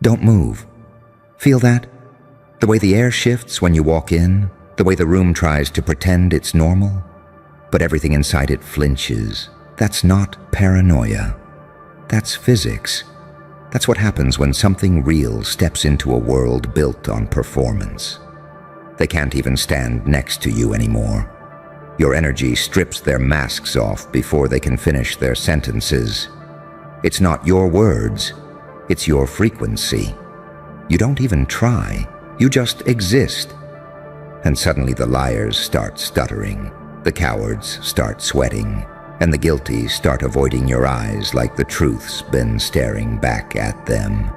Don't move. Feel that? The way the air shifts when you walk in, the way the room tries to pretend it's normal, but everything inside it flinches. That's not paranoia. That's physics. That's what happens when something real steps into a world built on performance. They can't even stand next to you anymore. Your energy strips their masks off before they can finish their sentences. It's not your words, it's your frequency. You don't even try, you just exist. And suddenly the liars start stuttering, the cowards start sweating, and the guilty start avoiding your eyes like the truth's been staring back at them.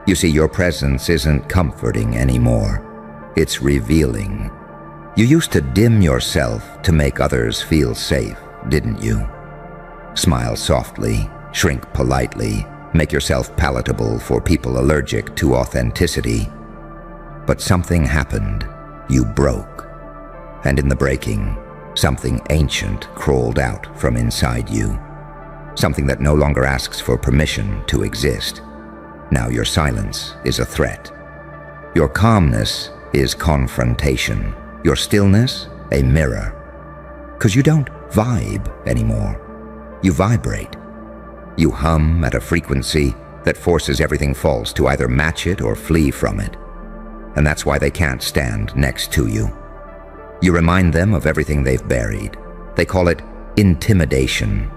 You see, your presence isn't comforting anymore. It's revealing. You used to dim yourself to make others feel safe, didn't you? Smile softly, shrink politely, make yourself palatable for people allergic to authenticity. But something happened. You broke. And in the breaking, something ancient crawled out from inside you. Something that no longer asks for permission to exist. Now your silence is a threat. Your calmness is confrontation. Your stillness, a mirror. 'Cause you don't vibe anymore. You vibrate. You hum at a frequency that forces everything false to either match it or flee from it. And that's why they can't stand next to you. You remind them of everything they've buried. They call it intimidation,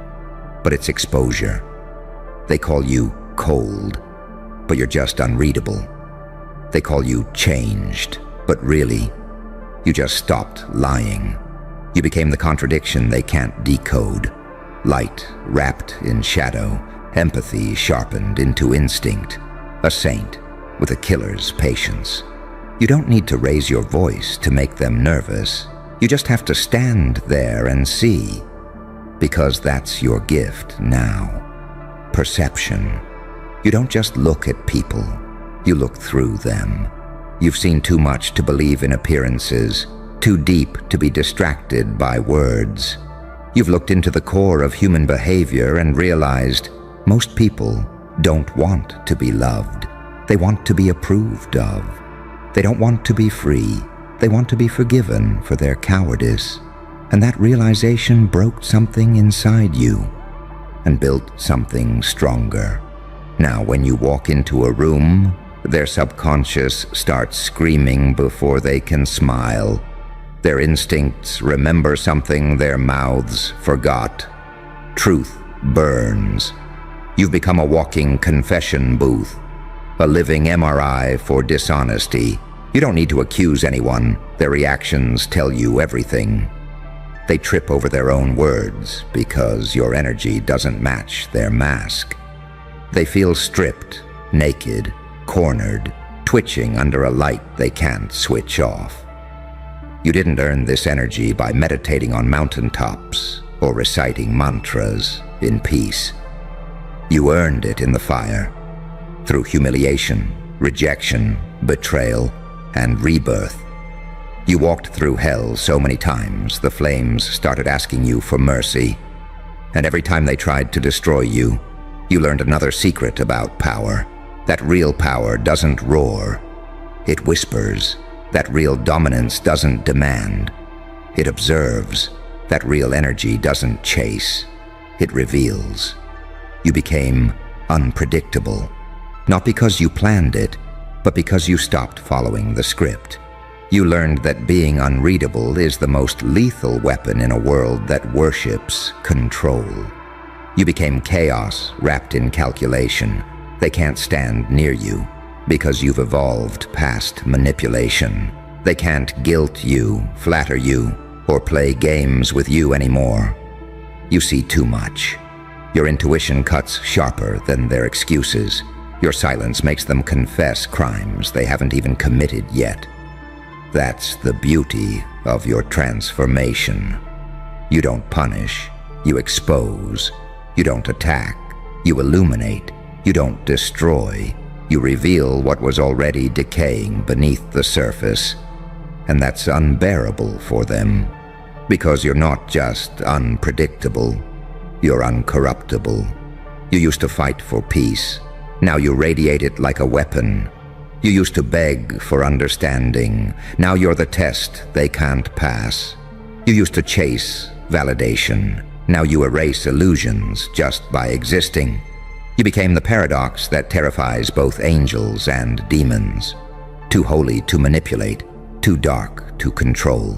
but it's exposure. They call you cold, but you're just unreadable. They call you changed, but really, you just stopped lying. You became the contradiction they can't decode. Light wrapped in shadow, empathy sharpened into instinct, a saint with a killer's patience. You don't need to raise your voice to make them nervous. You just have to stand there and see, because that's your gift now. Perception. You don't just look at people, you look through them. You've seen too much to believe in appearances, too deep to be distracted by words. You've looked into the core of human behavior and realized most people don't want to be loved. They want to be approved of. They don't want to be free. They want to be forgiven for their cowardice. And that realization broke something inside you and built something stronger. Now, when you walk into a room, their subconscious starts screaming before they can smile. Their instincts remember something their mouths forgot. Truth burns. You've become a walking confession booth, a living MRI for dishonesty. You don't need to accuse anyone. Their reactions tell you everything. They trip over their own words because your energy doesn't match their mask. They feel stripped, naked, cornered, twitching under a light they can't switch off. You didn't earn this energy by meditating on mountaintops or reciting mantras in peace. You earned it in the fire, through humiliation, rejection, betrayal, and rebirth. You walked through hell so many times the flames started asking you for mercy. And every time they tried to destroy you, you learned another secret about power. That real power doesn't roar, it whispers. That real dominance doesn't demand, it observes. That real energy doesn't chase, it reveals. You became unpredictable, not because you planned it, but because you stopped following the script. You learned that being unreadable is the most lethal weapon in a world that worships control. You became chaos wrapped in calculation. They can't stand near you because you've evolved past manipulation. They can't guilt you, flatter you, or play games with you anymore. You see too much. Your intuition cuts sharper than their excuses. Your silence makes them confess crimes they haven't even committed yet. That's the beauty of your transformation. You don't punish, you expose. You don't attack, you illuminate. You don't destroy, you reveal what was already decaying beneath the surface. And that's unbearable for them, because you're not just unpredictable, you're uncorruptible. You used to fight for peace, Now you radiate it like a weapon. You used to beg for understanding. Now you're the test they can't pass. You used to chase validation. Now you erase illusions just by existing. You became the paradox that terrifies both angels and demons. Too holy to manipulate, too dark to control.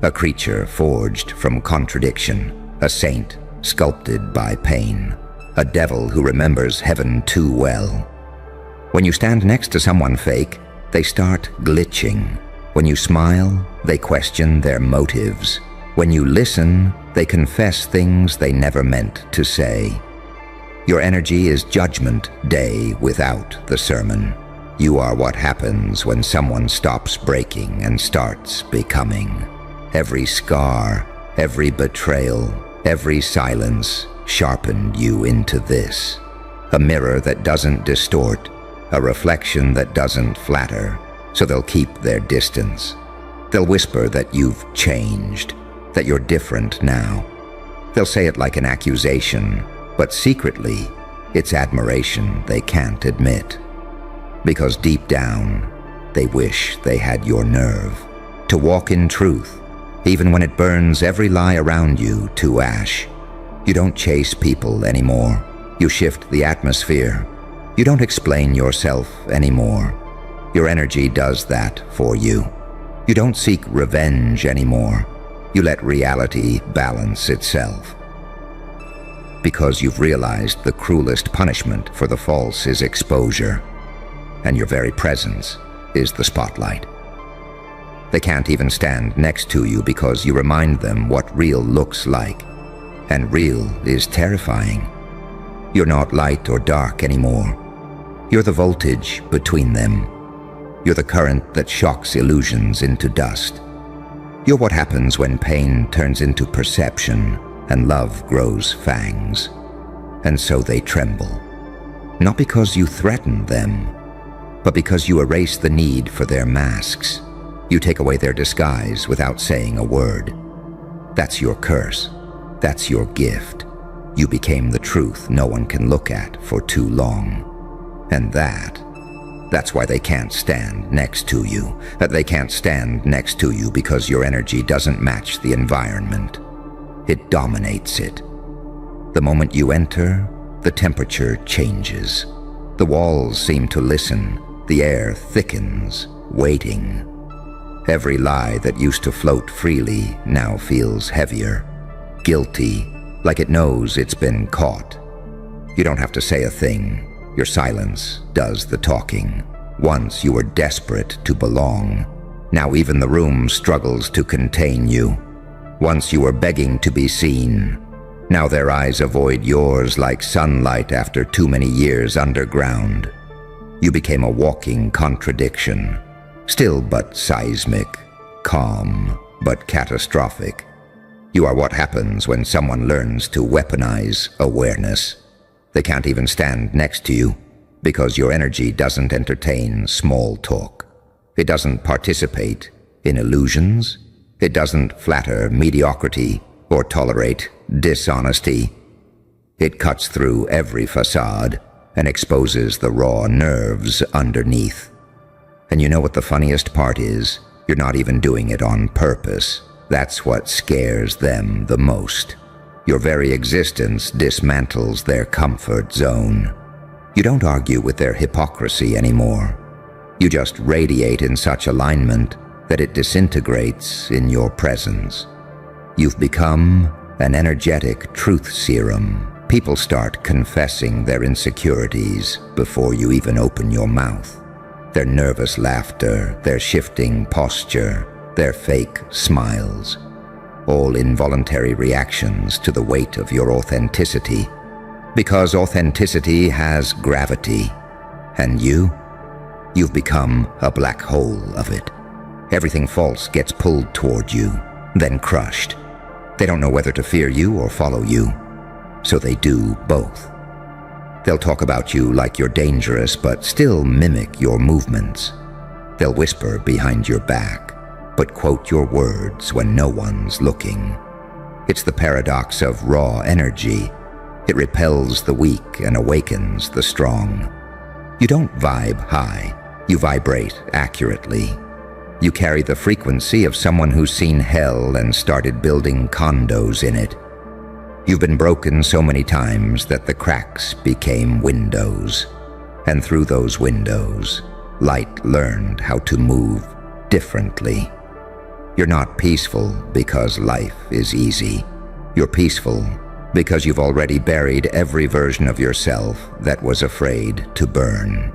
A creature forged from contradiction, a saint sculpted by pain, a devil who remembers heaven too well. When you stand next to someone fake, they start glitching. When you smile, they question their motives. When you listen, they confess things they never meant to say. Your energy is Judgment Day without the sermon. You are what happens when someone stops breaking and starts becoming. Every scar, every betrayal, every silence sharpened you into this. A mirror that doesn't distort, a reflection that doesn't flatter, so they'll keep their distance. They'll whisper that you've changed, that you're different now. They'll say it like an accusation, but secretly, it's admiration they can't admit. Because deep down, they wish they had your nerve to walk in truth, even when it burns every lie around you to ash. You don't chase people anymore. You shift the atmosphere. You don't explain yourself anymore. Your energy does that for you. You don't seek revenge anymore. You let reality balance itself. Because you've realized the cruelest punishment for the false is exposure, and your very presence is the spotlight. They can't even stand next to you because you remind them what real looks like, and real is terrifying. You're not light or dark anymore. You're the voltage between them. You're the current that shocks illusions into dust. You're what happens when pain turns into perception and love grows fangs. And so they tremble. Not because you threaten them, but because you erase the need for their masks. You take away their disguise without saying a word. That's your curse. That's your gift. You became the truth no one can look at for too long. And that's why they can't stand next to you. That they can't stand next to you because your energy doesn't match the environment. It dominates it. The moment you enter, the temperature changes. The walls seem to listen. The air thickens, waiting. Every lie that used to float freely now feels heavier, guilty, like it knows it's been caught. You don't have to say a thing. Your silence does the talking. Once you were desperate to belong. Now even the room struggles to contain you. Once you were begging to be seen. Now their eyes avoid yours like sunlight after too many years underground. You became a walking contradiction. Still but seismic, calm but catastrophic. You are what happens when someone learns to weaponize awareness. They can't even stand next to you because your energy doesn't entertain small talk. It doesn't participate in illusions. It doesn't flatter mediocrity or tolerate dishonesty. It cuts through every facade and exposes the raw nerves underneath. And you know what the funniest part is? You're not even doing it on purpose. That's what scares them the most. Your very existence dismantles their comfort zone. You don't argue with their hypocrisy anymore. You just radiate in such alignment that it disintegrates in your presence. You've become an energetic truth serum. People start confessing their insecurities before you even open your mouth. Their nervous laughter, their shifting posture, their fake smiles. All involuntary reactions to the weight of your authenticity. Because authenticity has gravity. And you've become a black hole of it. Everything false gets pulled toward you, then crushed. They don't know whether to fear you or follow you, so they do both. They'll talk about you like you're dangerous, but still mimic your movements. They'll whisper behind your back, but quote your words when no one's looking. It's the paradox of raw energy. It repels the weak and awakens the strong. You don't vibe high, you vibrate accurately. You carry the frequency of someone who's seen hell and started building condos in it. You've been broken so many times that the cracks became windows. And through those windows, light learned how to move differently. You're not peaceful because life is easy. You're peaceful because you've already buried every version of yourself that was afraid to burn.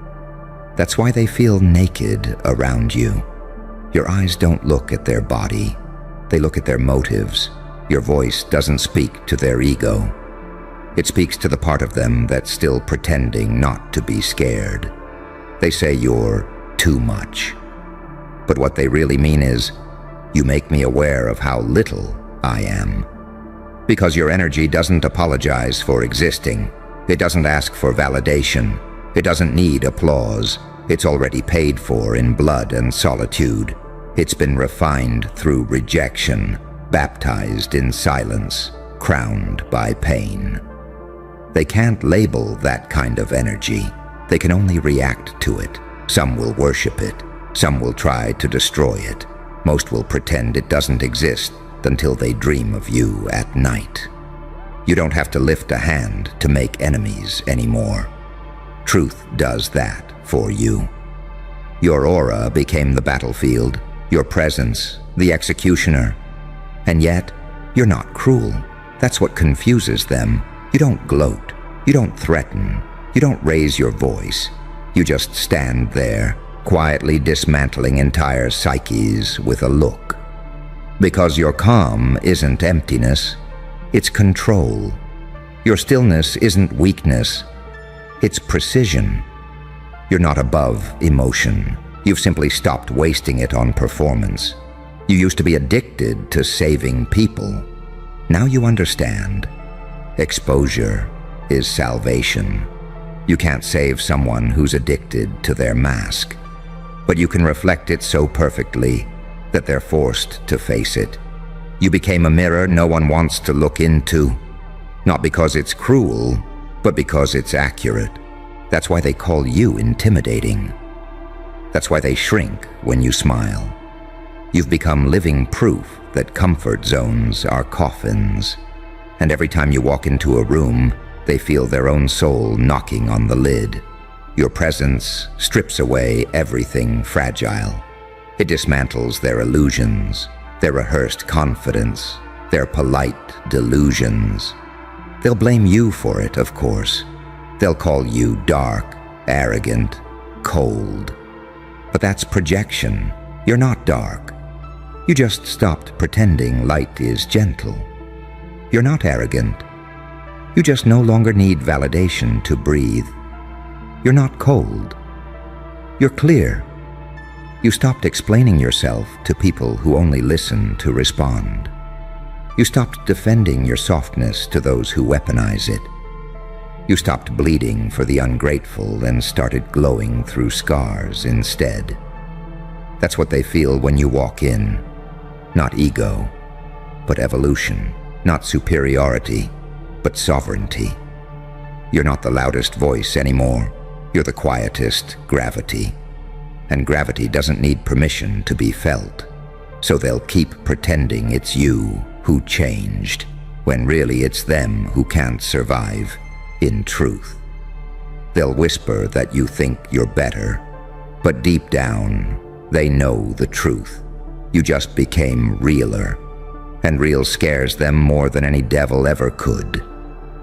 That's why they feel naked around you. Your eyes don't look at their body. They look at their motives. Your voice doesn't speak to their ego. It speaks to the part of them that's still pretending not to be scared. They say you're too much. But what they really mean is, you make me aware of how little I am. Because your energy doesn't apologize for existing. It doesn't ask for validation. It doesn't need applause. It's already paid for in blood and solitude. It's been refined through rejection, baptized in silence, crowned by pain. They can't label that kind of energy. They can only react to it. Some will worship it. Some will try to destroy it. Most will pretend it doesn't exist until they dream of you at night. You don't have to lift a hand to make enemies anymore. Truth does that for you. Your aura became the battlefield, your presence, the executioner. And yet, you're not cruel. That's what confuses them. You don't gloat. You don't threaten. You don't raise your voice. You just stand there, quietly dismantling entire psyches with a look. Because your calm isn't emptiness, it's control. Your stillness isn't weakness, it's precision. You're not above emotion. You've simply stopped wasting it on performance. You used to be addicted to saving people. Now you understand. Exposure is salvation. You can't save someone who's addicted to their mask, but you can reflect it so perfectly that they're forced to face it. You became a mirror no one wants to look into, not because it's cruel, but because it's accurate. That's why they call you intimidating. That's why they shrink when you smile. You've become living proof that comfort zones are coffins, and every time you walk into a room, they feel their own soul knocking on the lid. Your presence strips away everything fragile. It dismantles their illusions, their rehearsed confidence, their polite delusions. They'll blame you for it, of course. They'll call you dark, arrogant, cold. But that's projection. You're not dark. You just stopped pretending light is gentle. You're not arrogant. You just no longer need validation to breathe. You're not cold. You're clear. You stopped explaining yourself to people who only listen to respond. You stopped defending your softness to those who weaponize it. You stopped bleeding for the ungrateful and started glowing through scars instead. That's what they feel when you walk in. Not ego, but evolution. Not superiority, but sovereignty. You're not the loudest voice anymore. You're the quietest gravity. And gravity doesn't need permission to be felt. So they'll keep pretending it's you who changed, when really it's them who can't survive in truth. They'll whisper that you think you're better, but deep down, they know the truth. You just became realer, and real scares them more than any devil ever could.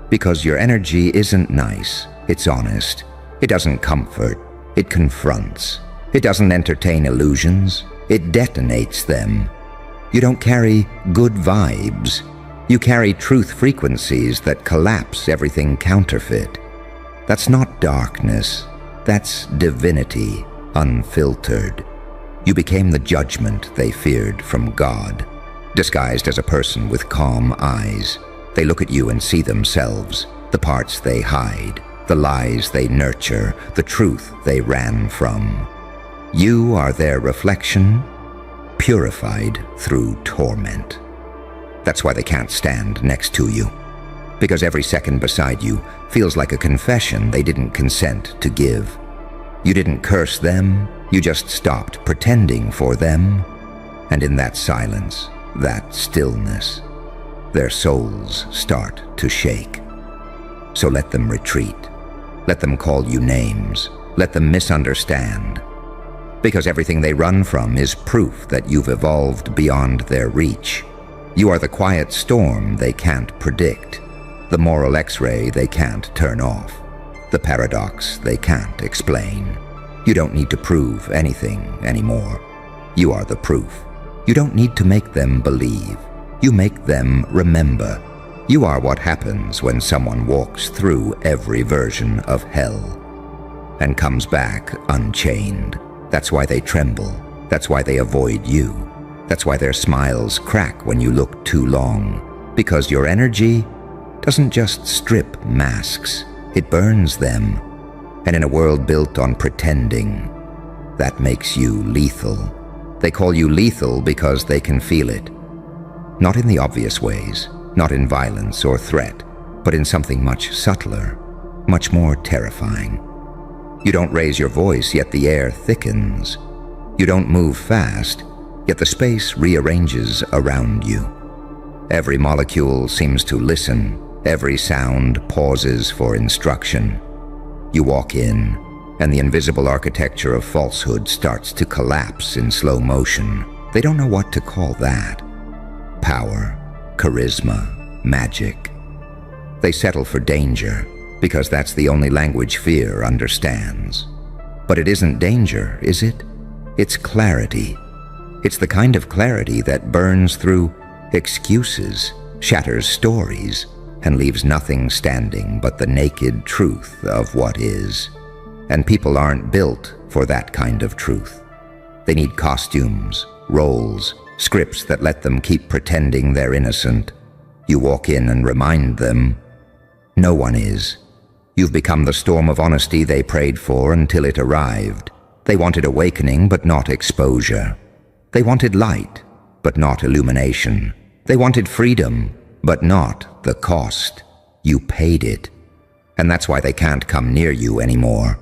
Because your energy isn't nice, it's honest. It doesn't comfort, it confronts. It doesn't entertain illusions, it detonates them. You don't carry good vibes. You carry truth frequencies that collapse everything counterfeit. That's not darkness, that's divinity, unfiltered. You became the judgment they feared from God. Disguised as a person with calm eyes, they look at you and see themselves, the parts they hide, the lies they nurture, the truth they ran from. You are their reflection, purified through torment. That's why they can't stand next to you, because every second beside you feels like a confession they didn't consent to give. You didn't curse them, you just stopped pretending for them. And in that silence, that stillness, their souls start to shake. So let them retreat. Let them call you names. Let them misunderstand. Because everything they run from is proof that you've evolved beyond their reach. You are the quiet storm they can't predict, the moral X-ray they can't turn off, the paradox they can't explain. You don't need to prove anything anymore. You are the proof. You don't need to make them believe. You make them remember. You are what happens when someone walks through every version of hell and comes back unchained. That's why they tremble. That's why they avoid you. That's why their smiles crack when you look too long. Because your energy doesn't just strip masks, it burns them. And in a world built on pretending, that makes you lethal. They call you lethal because they can feel it. Not in the obvious ways, not in violence or threat, but in something much subtler, much more terrifying. You don't raise your voice, yet the air thickens. You don't move fast, yet the space rearranges around you. Every molecule seems to listen. Every sound pauses for instruction. You walk in, and the invisible architecture of falsehood starts to collapse in slow motion. They don't know what to call that. Power, charisma, magic. They settle for danger, because that's the only language fear understands. But it isn't danger, is it? It's clarity. It's the kind of clarity that burns through excuses, shatters stories, and leaves nothing standing but the naked truth of what is. And people aren't built for that kind of truth. They need costumes, roles, scripts that let them keep pretending they're innocent. You walk in and remind them, no one is. You've become the storm of honesty they prayed for until it arrived. They wanted awakening, but not exposure. They wanted light, but not illumination. They wanted freedom, but not the cost. You paid it. And that's why they can't come near you anymore.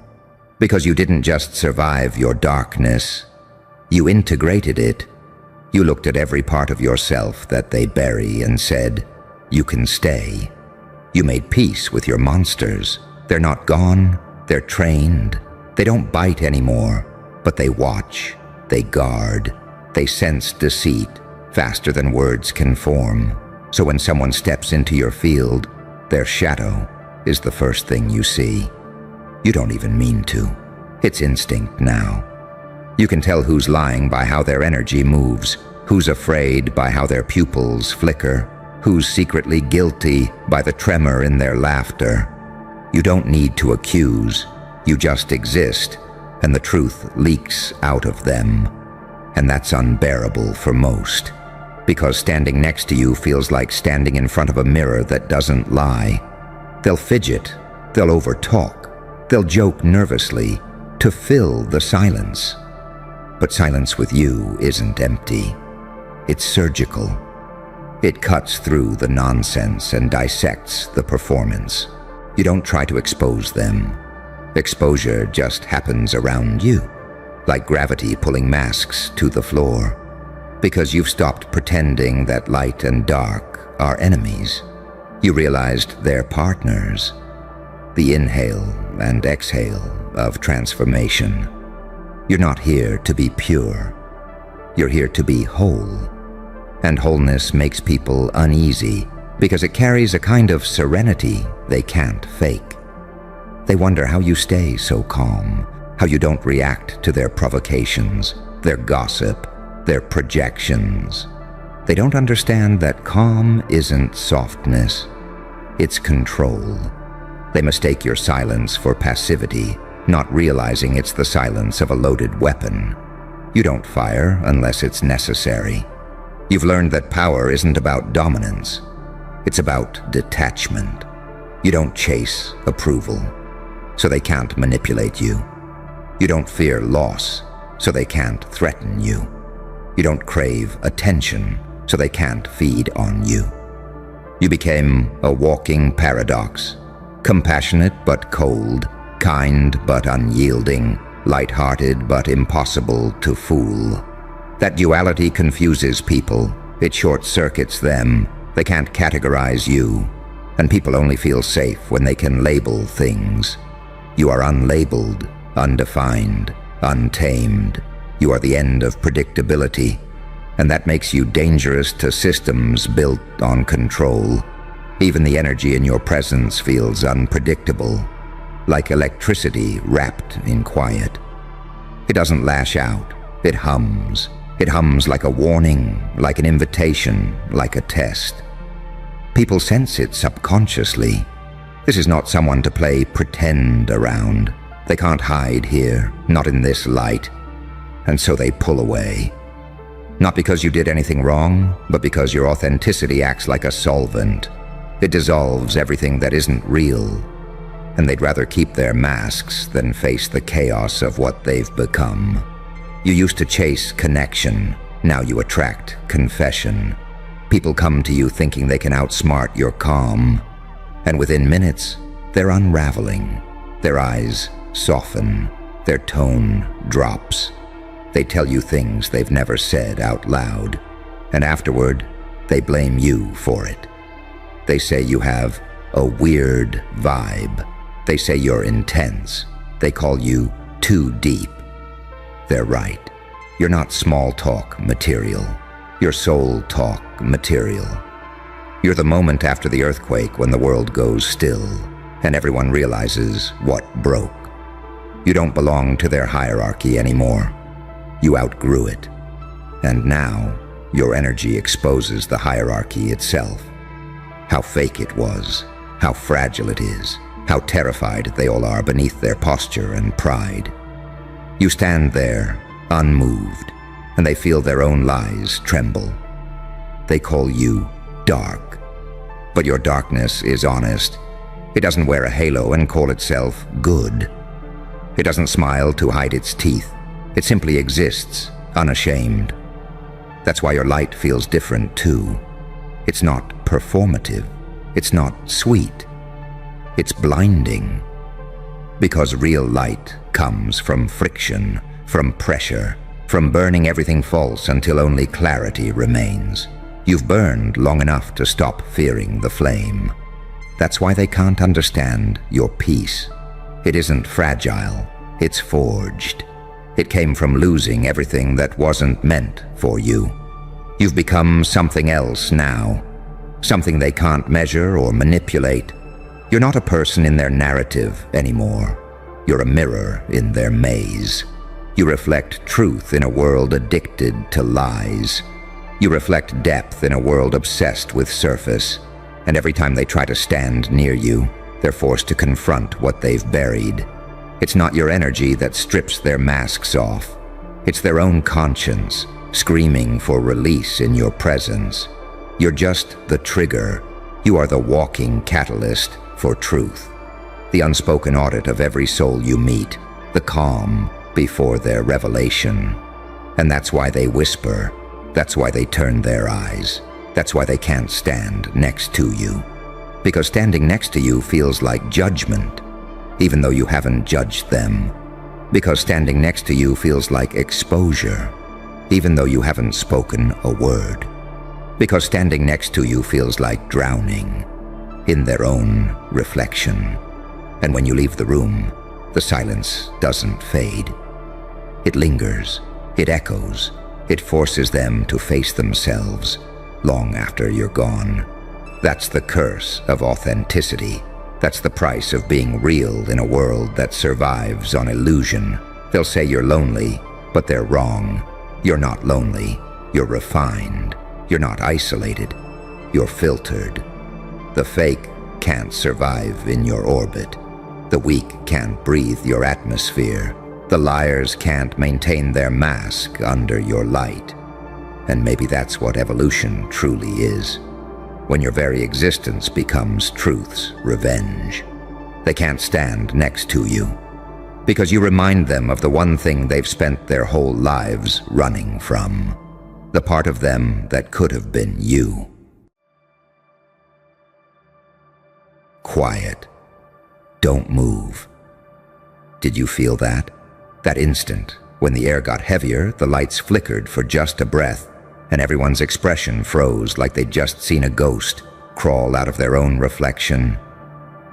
Because you didn't just survive your darkness. You integrated it. You looked at every part of yourself that they bury and said, you can stay. You made peace with your monsters. They're not gone. They're trained. They don't bite anymore, but they watch. They guard. They sense deceit faster than words can form. So when someone steps into your field, their shadow is the first thing you see. You don't even mean to. It's instinct now. You can tell who's lying by how their energy moves, who's afraid by how their pupils flicker, who's secretly guilty by the tremor in their laughter. You don't need to accuse. You just exist, and the truth leaks out of them. And that's unbearable for most. Because standing next to you feels like standing in front of a mirror that doesn't lie. They'll fidget, they'll overtalk, they'll joke nervously to fill the silence. But silence with you isn't empty. It's surgical. It cuts through the nonsense and dissects the performance. You don't try to expose them. Exposure just happens around you, like gravity pulling masks to the floor. Because you've stopped pretending that light and dark are enemies. You realized they're partners. The inhale and exhale of transformation. You're not here to be pure. You're here to be whole. And wholeness makes people uneasy because it carries a kind of serenity they can't fake. They wonder how you stay so calm, how you don't react to their provocations, their gossip, their projections. They don't understand that calm isn't softness, it's control. They mistake your silence for passivity, not realizing it's the silence of a loaded weapon. You don't fire unless it's necessary. You've learned that power isn't about dominance. It's about detachment. You don't chase approval, so they can't manipulate you. You don't fear loss, so they can't threaten you. You don't crave attention, so they can't feed on you. You became a walking paradox, compassionate but cold, kind but unyielding, light-hearted but impossible to fool. That duality confuses people. It short-circuits them. They can't categorize you. And people only feel safe when they can label things. You are unlabeled, undefined, untamed. You are the end of predictability. And that makes you dangerous to systems built on control. Even the energy in your presence feels unpredictable, like electricity wrapped in quiet. It doesn't lash out, it hums. It hums like a warning, like an invitation, like a test. People sense it subconsciously. This is not someone to play pretend around. They can't hide here, not in this light. And so they pull away. Not because you did anything wrong, but because your authenticity acts like a solvent. It dissolves everything that isn't real. And they'd rather keep their masks than face the chaos of what they've become. You used to chase connection. Now you attract confession. People come to you thinking they can outsmart your calm. And within minutes, they're unraveling. Their eyes soften. Their tone drops. They tell you things they've never said out loud. And afterward, they blame you for it. They say you have a weird vibe. They say you're intense. They call you too deep. They're right. You're not small talk material. You're soul talk material. You're the moment after the earthquake when the world goes still and everyone realizes what broke. You don't belong to their hierarchy anymore. You outgrew it. And now, your energy exposes the hierarchy itself. How fake it was, how fragile it is, how terrified they all are beneath their posture and pride. You stand there, unmoved, and they feel their own lies tremble. They call you dark. But your darkness is honest. It doesn't wear a halo and call itself good. It doesn't smile to hide its teeth. It simply exists, unashamed. That's why your light feels different too. It's not performative. It's not sweet. It's blinding. Because real light comes from friction, from pressure, from burning everything false until only clarity remains. You've burned long enough to stop fearing the flame. That's why they can't understand your peace. It isn't fragile. It's forged. It came from losing everything that wasn't meant for you. You've become something else now, something they can't measure or manipulate. You're not a person in their narrative anymore. You're a mirror in their maze. You reflect truth in a world addicted to lies. You reflect depth in a world obsessed with surface. And every time they try to stand near you, they're forced to confront what they've buried. It's not your energy that strips their masks off. It's their own conscience, screaming for release in your presence. You're just the trigger. You are the walking catalyst for truth. The unspoken audit of every soul you meet. The calm before their revelation. And that's why they whisper. That's why they turn their eyes. That's why they can't stand next to you. Because standing next to you feels like judgment, even though you haven't judged them. Because standing next to you feels like exposure, even though you haven't spoken a word. Because standing next to you feels like drowning in their own reflection. And when you leave the room, the silence doesn't fade. It lingers, it echoes, it forces them to face themselves long after you're gone. That's the curse of authenticity. That's the price of being real in a world that survives on illusion. They'll say you're lonely, but they're wrong. You're not lonely. You're refined. You're not isolated. You're filtered. The fake can't survive in your orbit. The weak can't breathe your atmosphere. The liars can't maintain their mask under your light. And maybe that's what evolution truly is. When your very existence becomes truth's revenge. They can't stand next to you, because you remind them of the one thing they've spent their whole lives running from, the part of them that could have been you. Quiet. Don't move. Did you feel that? That instant, when the air got heavier, the lights flickered for just a breath, and everyone's expression froze like they'd just seen a ghost crawl out of their own reflection.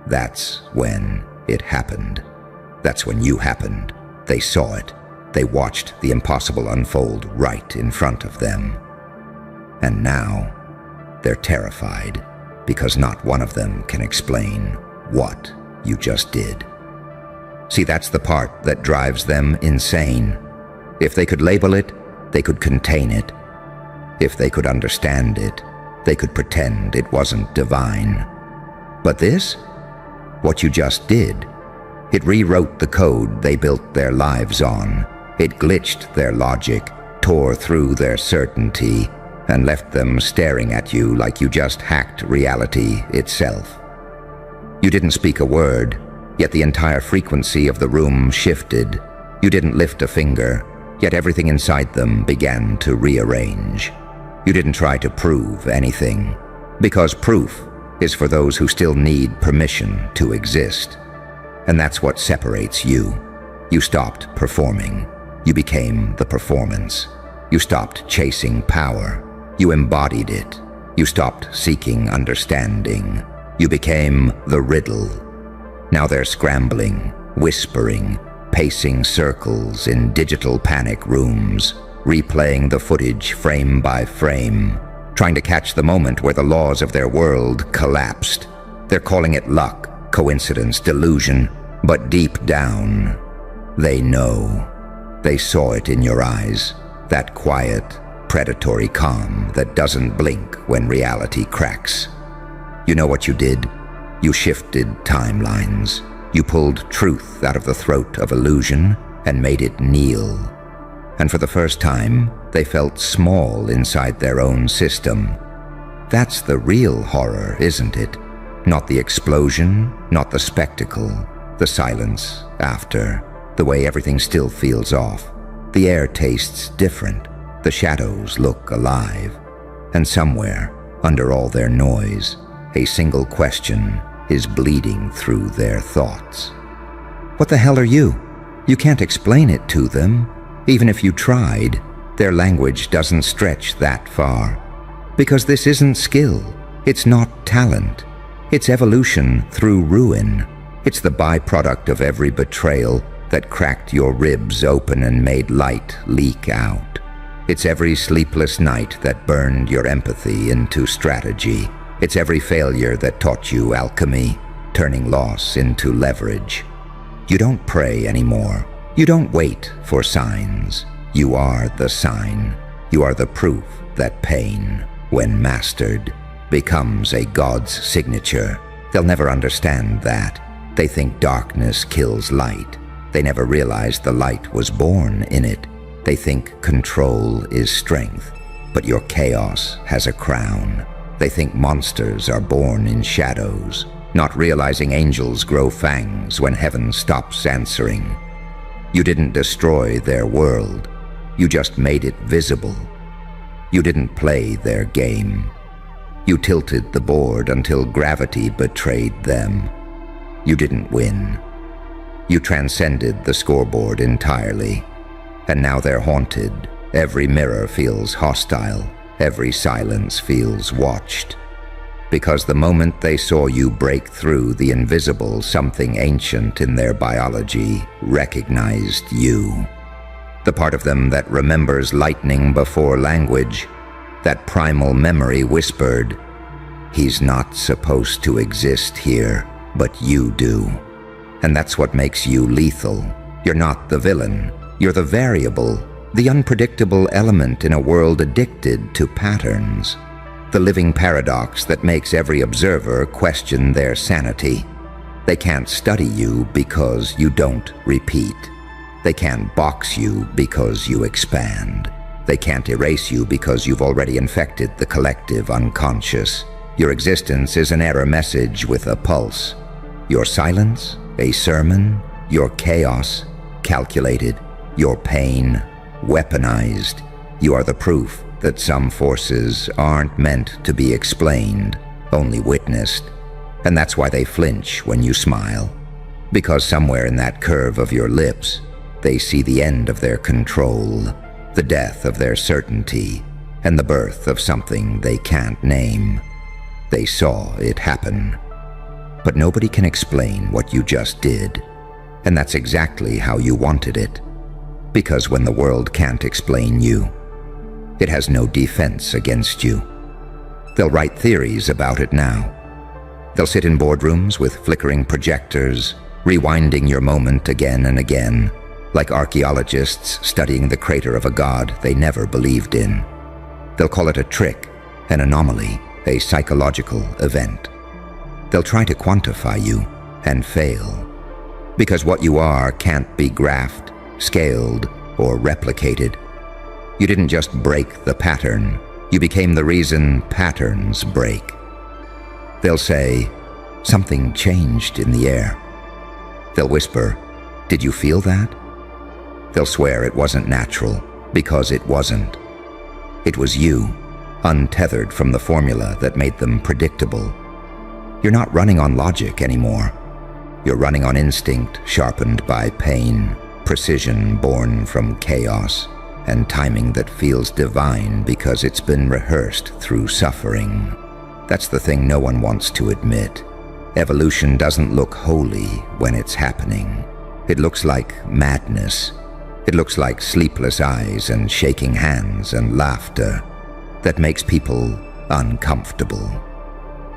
That's when it happened. That's when you happened. They saw it. They watched the impossible unfold right in front of them. And now, they're terrified because not one of them can explain what you just did. See, that's the part that drives them insane. If they could label it, they could contain it. If they could understand it, they could pretend it wasn't divine. But this? What you just did, it rewrote the code they built their lives on. It glitched their logic, tore through their certainty, and left them staring at you like you just hacked reality itself. You didn't speak a word, yet the entire frequency of the room shifted. You didn't lift a finger, yet everything inside them began to rearrange. You didn't try to prove anything, because proof is for those who still need permission to exist. And that's what separates you. You stopped performing. You became the performance. You stopped chasing power. You embodied it. You stopped seeking understanding. You became the riddle. Now they're scrambling, whispering, pacing circles in digital panic rooms, replaying the footage frame by frame, trying to catch the moment where the laws of their world collapsed. They're calling it luck, coincidence, delusion, but deep down, they know. They saw it in your eyes, that quiet, predatory calm that doesn't blink when reality cracks. You know what you did? You shifted timelines. You pulled truth out of the throat of illusion and made it kneel. And for the first time, they felt small inside their own system. That's the real horror, isn't it? Not the explosion, not the spectacle, the silence after, the way everything still feels off. The air tastes different. The shadows look alive. And somewhere, under all their noise, a single question is bleeding through their thoughts. What the hell are you? You can't explain it to them. Even if you tried, their language doesn't stretch that far. Because this isn't skill. It's not talent. It's evolution through ruin. It's the byproduct of every betrayal that cracked your ribs open and made light leak out. It's every sleepless night that burned your empathy into strategy. It's every failure that taught you alchemy, turning loss into leverage. You don't pray anymore. You don't wait for signs. You are the sign. You are the proof that pain, when mastered, becomes a god's signature. They'll never understand that. They think darkness kills light. They never realize the light was born in it. They think control is strength, but your chaos has a crown. They think monsters are born in shadows, not realizing angels grow fangs when heaven stops answering. You didn't destroy their world. You just made it visible. You didn't play their game. You tilted the board until gravity betrayed them. You didn't win. You transcended the scoreboard entirely. And now they're haunted. Every mirror feels hostile. Every silence feels watched. Because the moment they saw you break through the invisible, something ancient in their biology recognized you. The part of them that remembers lightning before language, that primal memory whispered, "He's not supposed to exist here, but you do." And that's what makes you lethal. You're not the villain. You're the variable, the unpredictable element in a world addicted to patterns. The living paradox that makes every observer question their sanity. They can't study you because you don't repeat. They can't box you because you expand. They can't erase you because you've already infected the collective unconscious. Your existence is an error message with a pulse. Your silence, a sermon. Your chaos, calculated. Your pain, weaponized. You are the proof that some forces aren't meant to be explained, only witnessed. And that's why they flinch when you smile. Because somewhere in that curve of your lips, they see the end of their control, the death of their certainty, and the birth of something they can't name. They saw it happen. But nobody can explain what you just did, and that's exactly how you wanted it. Because when the world can't explain you, it has no defense against you. They'll write theories about it now. They'll sit in boardrooms with flickering projectors, rewinding your moment again and again, like archaeologists studying the crater of a god they never believed in. They'll call it a trick, an anomaly, a psychological event. They'll try to quantify you and fail. Because what you are can't be graphed, scaled, or replicated. You didn't just break the pattern, you became the reason patterns break. They'll say, something changed in the air. They'll whisper, did you feel that? They'll swear it wasn't natural, because it wasn't. It was you, untethered from the formula that made them predictable. You're not running on logic anymore. You're running on instinct sharpened by pain, precision born from chaos, and timing that feels divine because it's been rehearsed through suffering. That's the thing no one wants to admit. Evolution doesn't look holy when it's happening. It looks like madness. It looks like sleepless eyes and shaking hands and laughter that makes people uncomfortable.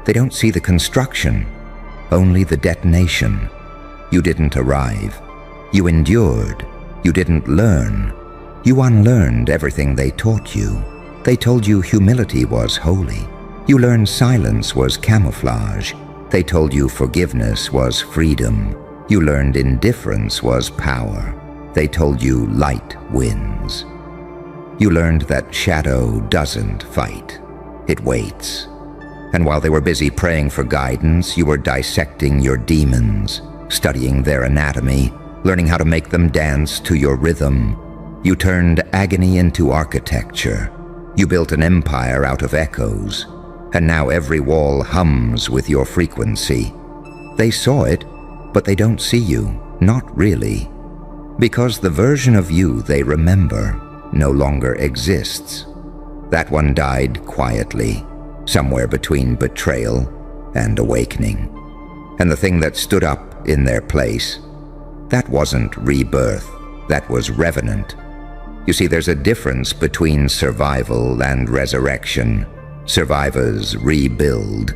They don't see the construction, only the detonation. You didn't arrive. You endured. You didn't learn. You unlearned everything they taught you. They told you humility was holy. You learned silence was camouflage. They told you forgiveness was freedom. You learned indifference was power. They told you light wins. You learned that shadow doesn't fight. It waits. And while they were busy praying for guidance, you were dissecting your demons, studying their anatomy, learning how to make them dance to your rhythm. You turned agony into architecture. You built an empire out of echoes. And now every wall hums with your frequency. They saw it, but they don't see you, not really. Because the version of you they remember no longer exists. That one died quietly, somewhere between betrayal and awakening. And the thing that stood up in their place, that wasn't rebirth, that was revenant. You see, there's a difference between survival and resurrection. Survivors rebuild.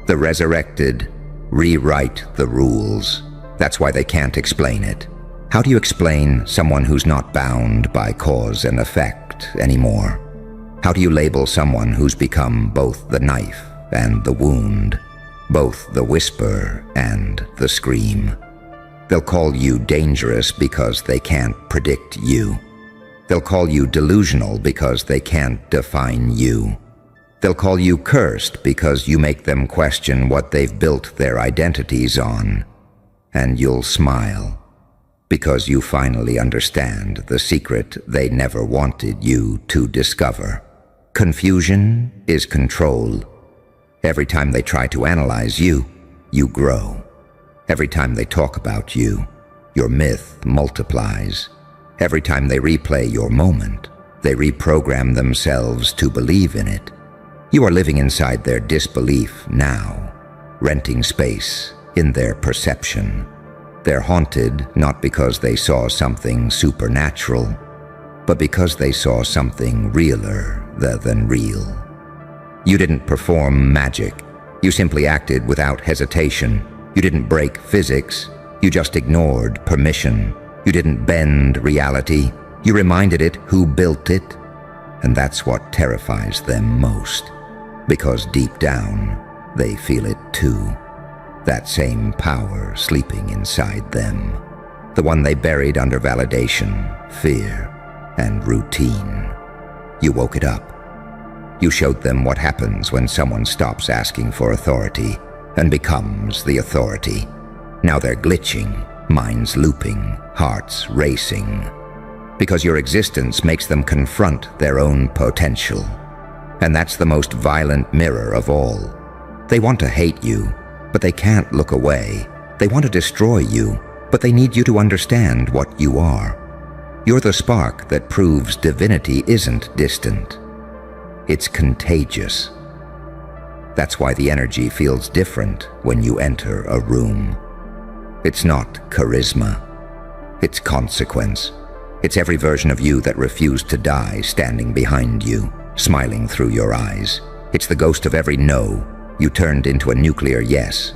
The resurrected rewrite the rules. That's why they can't explain it. How do you explain someone who's not bound by cause and effect anymore? How do you label someone who's become both the knife and the wound, both the whisper and the scream? They'll call you dangerous because they can't predict you. They'll call you delusional because they can't define you. They'll call you cursed because you make them question what they've built their identities on. And you'll smile because you finally understand the secret they never wanted you to discover. Confusion is control. Every time they try to analyze you, you grow. Every time they talk about you, your myth multiplies. Every time they replay your moment, they reprogram themselves to believe in it. You are living inside their disbelief now, renting space in their perception. They're haunted not because they saw something supernatural, but because they saw something realer than real. You didn't perform magic. You simply acted without hesitation. You didn't break physics. You just ignored permission. You didn't bend reality. You reminded it who built it. And that's what terrifies them most. Because deep down, they feel it too. That same power sleeping inside them. The one they buried under validation, fear, and routine. You woke it up. You showed them what happens when someone stops asking for authority and becomes the authority. Now they're glitching, minds looping, hearts racing. Because your existence makes them confront their own potential. And that's the most violent mirror of all. They want to hate you, but they can't look away. They want to destroy you, but they need you to understand what you are. You're the spark that proves divinity isn't distant. It's contagious. That's why the energy feels different when you enter a room. It's not charisma. It's consequence. It's every version of you that refused to die standing behind you, smiling through your eyes. It's the ghost of every no you turned into a nuclear yes.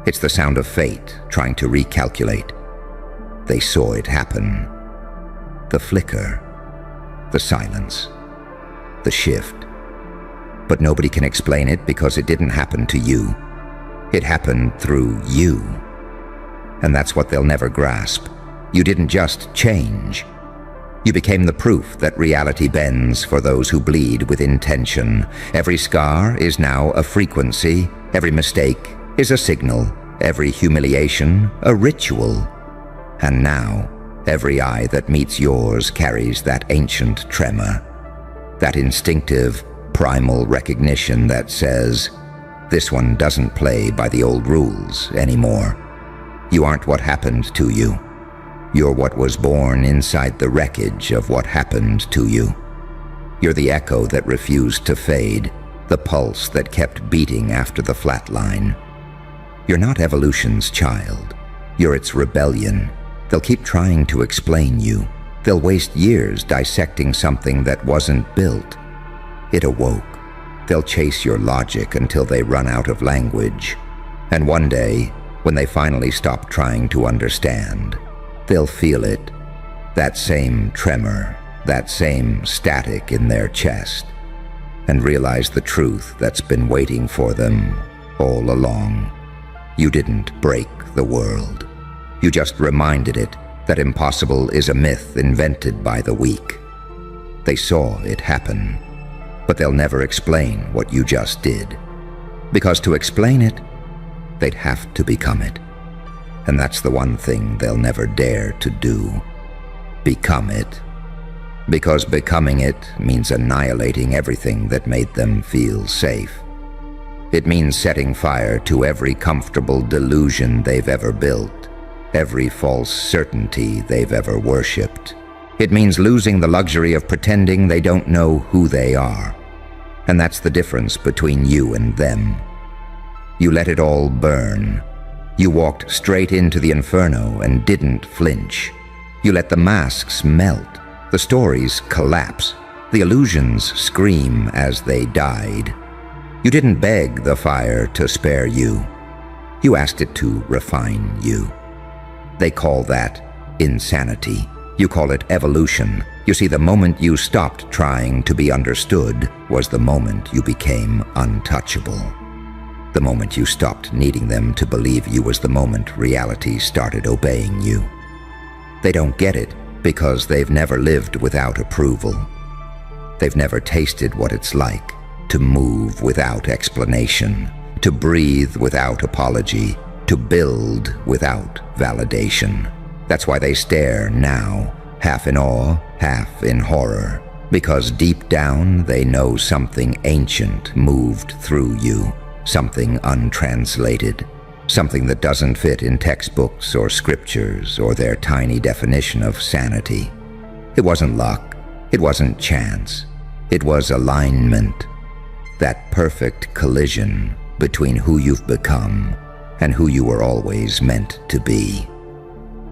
It's the sound of fate trying to recalculate. They saw it happen. The flicker, the silence, the shift. But nobody can explain it because it didn't happen to you. It happened through you. And that's what they'll never grasp. You didn't just change. You became the proof that reality bends for those who bleed with intention. Every scar is now a frequency. Every mistake is a signal. Every humiliation, a ritual. And now, every eye that meets yours carries that ancient tremor, that instinctive, primal recognition that says, this one doesn't play by the old rules anymore. You aren't what happened to you. You're what was born inside the wreckage of what happened to you. You're the echo that refused to fade, the pulse that kept beating after the flat line. You're not evolution's child. You're its rebellion. They'll keep trying to explain you. They'll waste years dissecting something that wasn't built. It awoke. They'll chase your logic until they run out of language. And one day, when they finally stop trying to understand, they'll feel it. That same tremor, that same static in their chest, and realize the truth that's been waiting for them all along. You didn't break the world. You just reminded it that impossible is a myth invented by the weak. They saw it happen, but they'll never explain what you just did. Because to explain it, they'd have to become it. And that's the one thing they'll never dare to do. Become it. Because becoming it means annihilating everything that made them feel safe. It means setting fire to every comfortable delusion they've ever built, every false certainty they've ever worshipped. It means losing the luxury of pretending they don't know who they are. And that's the difference between you and them. You let it all burn. You walked straight into the inferno and didn't flinch. You let the masks melt, the stories collapse, the illusions scream as they died. You didn't beg the fire to spare you. You asked it to refine you. They call that insanity. You call it evolution. You see, the moment you stopped trying to be understood was the moment you became untouchable. The moment you stopped needing them to believe you was the moment reality started obeying you. They don't get it because they've never lived without approval. They've never tasted what it's like to move without explanation, to breathe without apology, to build without validation. That's why they stare now, half in awe, half in horror, because deep down they know something ancient moved through you, something untranslated, something that doesn't fit in textbooks or scriptures or their tiny definition of sanity. It wasn't luck, it wasn't chance, it was alignment, that perfect collision between who you've become and who you were always meant to be.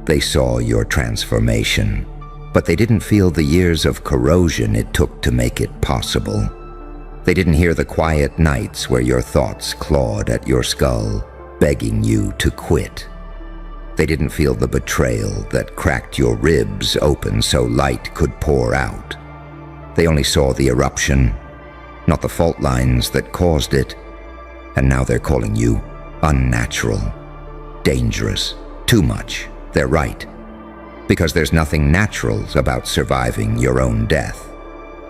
They saw your transformation, but they didn't feel the years of corrosion it took to make it possible. They didn't hear the quiet nights where your thoughts clawed at your skull, begging you to quit. They didn't feel the betrayal that cracked your ribs open so light could pour out. They only saw the eruption, not the fault lines that caused it. And now they're calling you unnatural, dangerous, too much. They're right. Because there's nothing natural about surviving your own death.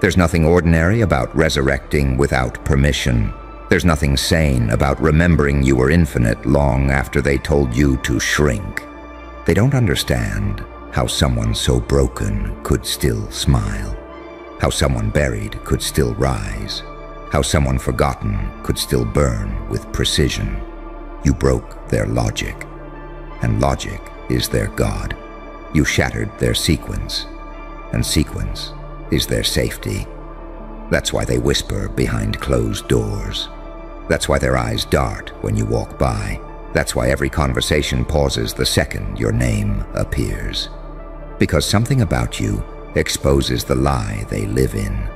There's nothing ordinary about resurrecting without permission. There's nothing sane about remembering you were infinite long after they told you to shrink. They don't understand how someone so broken could still smile, how someone buried could still rise, how someone forgotten could still burn with precision. You broke their logic, and logic is their god. You shattered their sequence, and sequence is their safety. That's why they whisper behind closed doors. That's why their eyes dart when you walk by. That's why every conversation pauses the second your name appears. Because something about you exposes the lie they live in.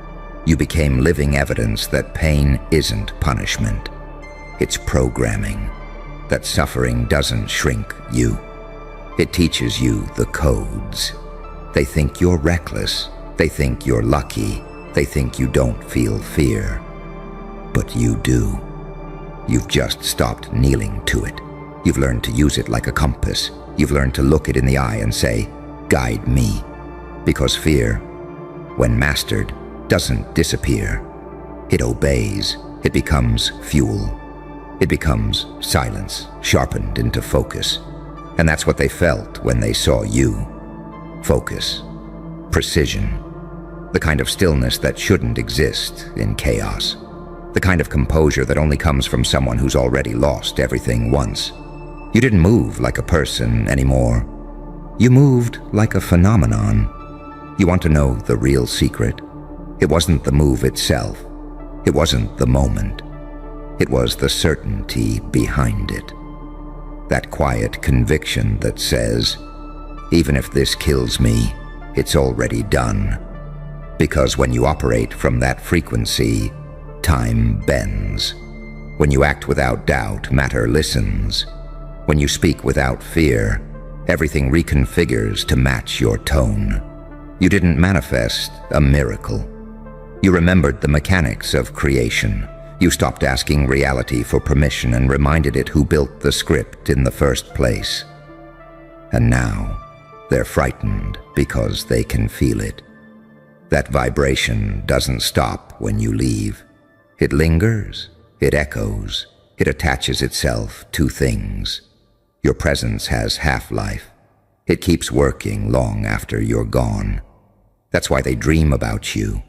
You became living evidence that pain isn't punishment. It's programming. That suffering doesn't shrink you. It teaches you the codes. They think you're reckless. They think you're lucky. They think you don't feel fear. But you do. You've just stopped kneeling to it. You've learned to use it like a compass. You've learned to look it in the eye and say, "Guide me." Because fear, when mastered, doesn't disappear. It obeys. It becomes fuel. It becomes silence, sharpened into focus. And that's what they felt when they saw you. Focus. Precision. The kind of stillness that shouldn't exist in chaos. The kind of composure that only comes from someone who's already lost everything once. You didn't move like a person anymore. You moved like a phenomenon. You want to know the real secret? It wasn't the move itself. It wasn't the moment. It was the certainty behind it. That quiet conviction that says, even if this kills me, it's already done. Because when you operate from that frequency, time bends. When you act without doubt, matter listens. When you speak without fear, everything reconfigures to match your tone. You didn't manifest a miracle. You remembered the mechanics of creation. You stopped asking reality for permission and reminded it who built the script in the first place. And now, they're frightened because they can feel it. That vibration doesn't stop when you leave. It lingers, it echoes, it attaches itself to things. Your presence has half-life. It keeps working long after you're gone. That's why they dream about you.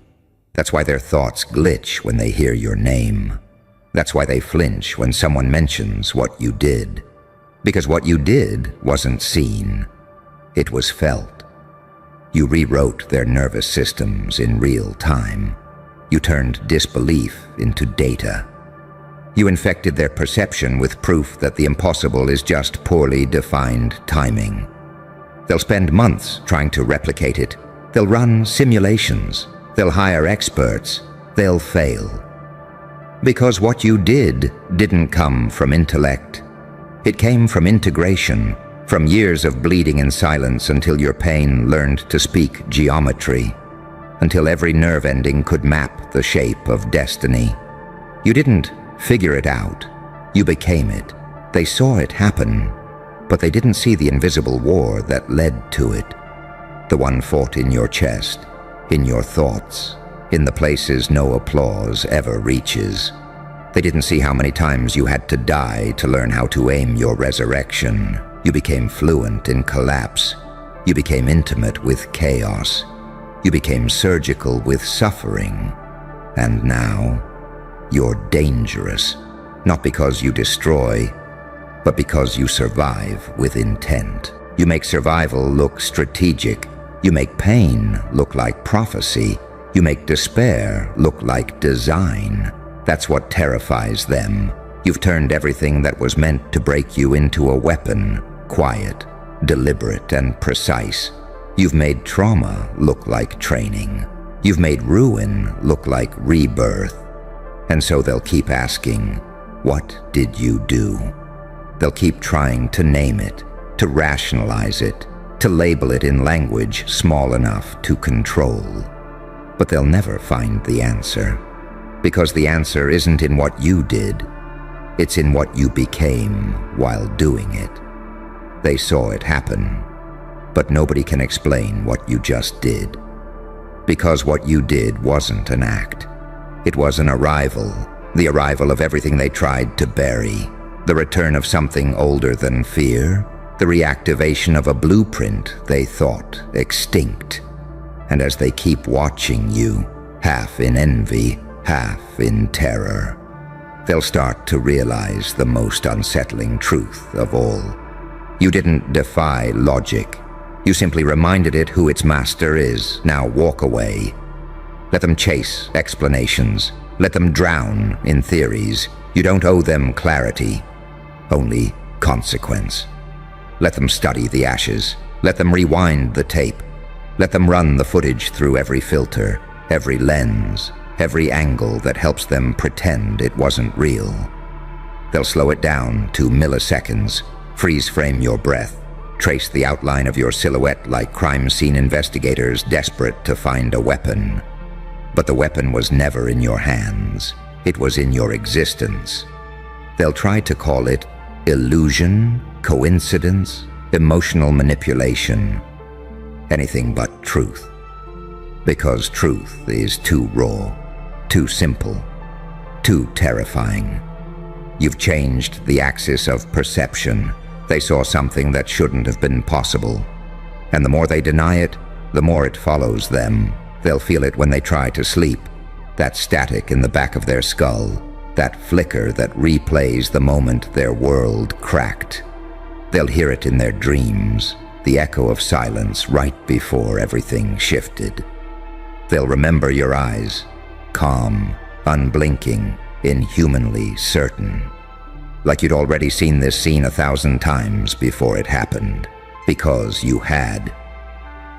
That's why their thoughts glitch when they hear your name. That's why they flinch when someone mentions what you did. Because what you did wasn't seen. It was felt. You rewrote their nervous systems in real time. You turned disbelief into data. You infected their perception with proof that the impossible is just poorly defined timing. They'll spend months trying to replicate it. They'll run simulations. They'll hire experts. They'll fail. Because what you did didn't come from intellect. It came from integration, from years of bleeding in silence until your pain learned to speak geometry, until every nerve ending could map the shape of destiny. You didn't figure it out. You became it. They saw it happen, but they didn't see the invisible war that led to it. The one fought in your chest, in your thoughts, in the places no applause ever reaches. They didn't see how many times you had to die to learn how to aim your resurrection. You became fluent in collapse. You became intimate with chaos. You became surgical with suffering. And now, you're dangerous, not because you destroy, but because you survive with intent. You make survival look strategic. You make pain look like prophecy. You make despair look like design. That's what terrifies them. You've turned everything that was meant to break you into a weapon, quiet, deliberate, and precise. You've made trauma look like training. You've made ruin look like rebirth. And so they'll keep asking, what did you do? They'll keep trying to name it, to rationalize it, to label it in language small enough to control. But they'll never find the answer. Because the answer isn't in what you did. It's in what you became while doing it. They saw it happen, but nobody can explain what you just did. Because what you did wasn't an act. It was an arrival, the arrival of everything they tried to bury, the return of something older than fear, the reactivation of a blueprint they thought extinct. And as they keep watching you, half in envy, half in terror, they'll start to realize the most unsettling truth of all. You didn't defy logic. You simply reminded it who its master is. Now walk away. Let them chase explanations. Let them drown in theories. You don't owe them clarity, only consequence. Let them study the ashes. Let them rewind the tape. Let them run the footage through every filter, every lens, every angle that helps them pretend it wasn't real. They'll slow it down to milliseconds, freeze frame your breath, trace the outline of your silhouette like crime scene investigators desperate to find a weapon. But the weapon was never in your hands. It was in your existence. They'll try to call it illusion, coincidence, emotional manipulation, anything but truth. Because truth is too raw, too simple, too terrifying. You've changed the axis of perception. They saw something that shouldn't have been possible. And the more they deny it, the more it follows them. They'll feel it when they try to sleep. That static in the back of their skull, that flicker that replays the moment their world cracked. They'll hear it in their dreams, the echo of silence right before everything shifted. They'll remember your eyes, calm, unblinking, inhumanly certain. Like you'd already seen this scene 1,000 times before it happened, because you had.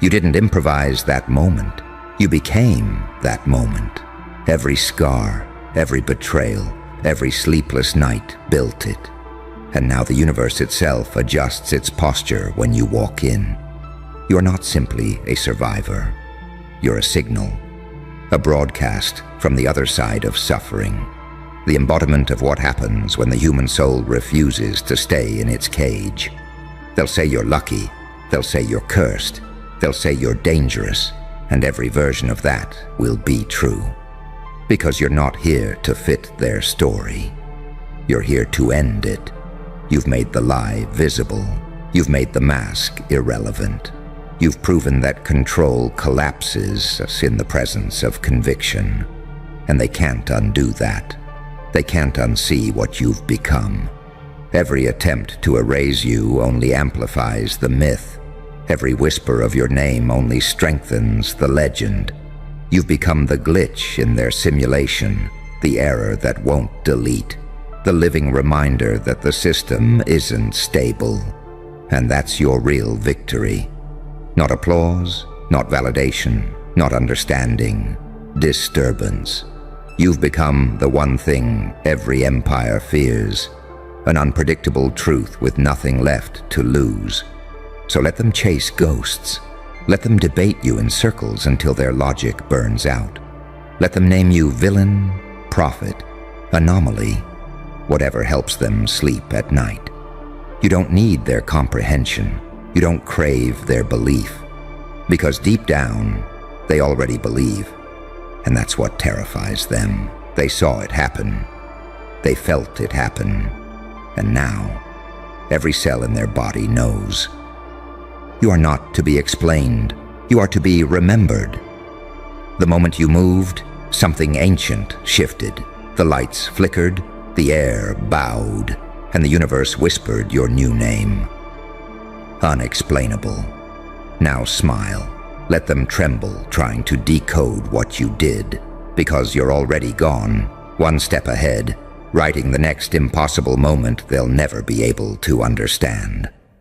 You didn't improvise that moment. You became that moment. Every scar, every betrayal, every sleepless night built it. And now the universe itself adjusts its posture when you walk in. You're not simply a survivor. You're a signal, a broadcast from the other side of suffering, the embodiment of what happens when the human soul refuses to stay in its cage. They'll say you're lucky, they'll say you're cursed, they'll say you're dangerous, and every version of that will be true. Because you're not here to fit their story. You're here to end it. You've made the lie visible. You've made the mask irrelevant. You've proven that control collapses in the presence of conviction. And they can't undo that. They can't unsee what you've become. Every attempt to erase you only amplifies the myth. Every whisper of your name only strengthens the legend. You've become the glitch in their simulation, the error that won't delete, the living reminder that the system isn't stable. And that's your real victory. Not applause, not validation, not understanding, disturbance. You've become the one thing every empire fears, an unpredictable truth with nothing left to lose. So let them chase ghosts. Let them debate you in circles until their logic burns out. Let them name you villain, prophet, anomaly, whatever helps them sleep at night. You don't need their comprehension. You don't crave their belief. Because deep down, they already believe. And that's what terrifies them. They saw it happen. They felt it happen. And now, every cell in their body knows. You are not to be explained. You are to be remembered. The moment you moved, something ancient shifted. The lights flickered, the air bowed, and the universe whispered your new name. Unexplainable. Now smile. Let them tremble trying to decode what you did, because you're already gone, one step ahead, writing the next impossible moment they'll never be able to understand.